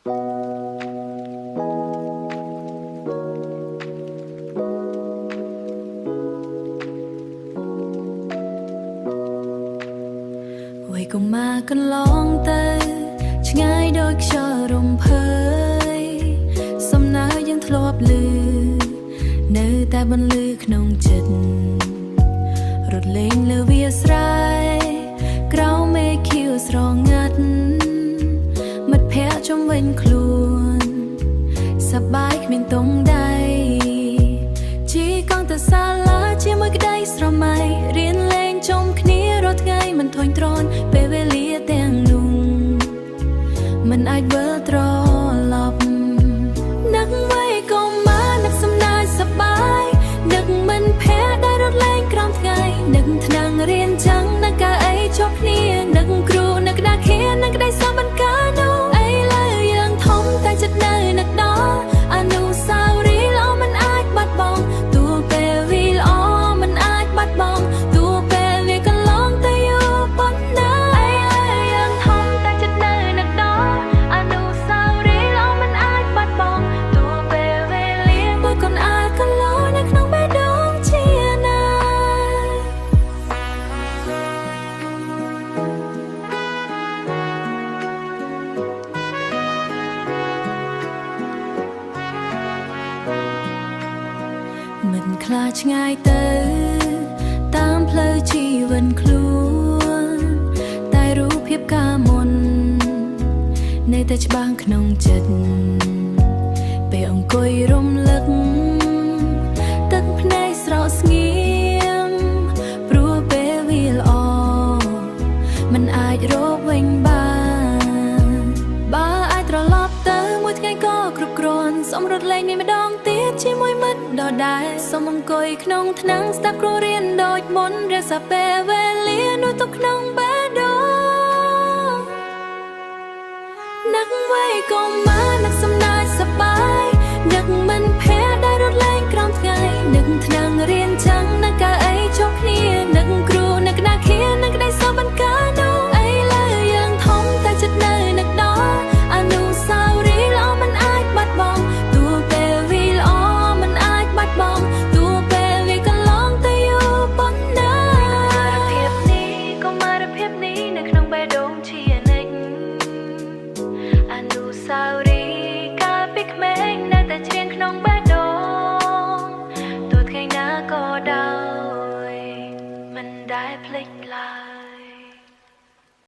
vậy cùng mà cần lóng tơ ngay đôi chờ rồng phơi sông náยังทลบลือនៅតែបន្លឺក្នុងចិត្តរត់លេងលើវាស្រែក្រៅមេឃខៀវស្រងាត់មិត្តភ័ក្តិជុំវិញខ្លួនសប្បាយគ្មានទងដៃជីកង់ទៅសាលាជាមួយក្តីស្រមៃរៀនលេងជុំគ្នារាល់ថ្ងៃមិនធុញទ្រាន់ពេលវេលាទាំងនោះមិនអាចវិលត្រឡប់នឹកໄວក៏មកនឹកសំណាយសប្បាយនឹកមិនភ័ក្រដែលរត់លេងក្រោមថ្ងៃនឹកថ្នាំងរៀនចឹងនឹកកៅអីជាប់គ្នានឹកគ្រូនឹកក្តារខៀននឹកក្តីសបង្ការនោះអីលើយើងធំតែចិត្តនៅនឹកដល់អនុស្សាវរីយ៍ល្អមិនអាចបាត់បង់ទោះពេលវាល្អមិនអាចបាត់បង់ទោះពេលវាកន្លងទៅយូរប៉ុណ្ណាអីលើយើងធំតែចិត្តនៅនឹកដល់អនុស្សាវរីយ៍ល្អមិនអាចបាត់បង់ទោះពេលវេលាមួយកូនអាចកន្លងនៅក្នុងបេះដូងជាណាមិនខ្លាចឆ្ងាយទៅតាមផ្លូវជីវិតខ្លួនតែរូបភាពកាលមុននៅតែច្បាស់ក្នុងចិត្តពេលអង្គុយរំលឹកទឹកភ្នែកស្រក់ស្ងៀមព្រោះពេលវាល្អមិនអាចរកវិញបានបើអាចត្រឡប់ទៅមួយថ្ងៃក៏គ្រប់គ្រាន់សូមរត់លេងនេះម្ដងទៀតជាមួយមិត្តដដែលសូមអង្គុយក្នុងថ្នាំងស្ដាប់គ្រូរៀនដូចមុនរក្សាពេលវេលានោះទុកក្នុងបេះដូងនឹកໄວក៏មកនឹកសំណាយសប្បាយនឹកមិនភ័ក្រដែលរត់លេងក្រោមថ្ងៃនឹកថ្នាំងរៀនចឹងនឹកកៅអីជាប់គ្នានឹកគ្រូនឹកក្តារខៀននឹកក្តីសបង្ការនោះអីលើយើងធំតែចិត្តនៅនឹកដល់អនុស្សាវរីយ៍ល្អមិនអាចបាត់បង់ទោះពេលវាល្អមិនអាចបាត់បង់ទោះពេលវាកន្លងទៅយូរប៉ុណ្ណាភាពនេះនៅក្នុងបេះដូងជានិច្ចអនុស្សាវរីយ៍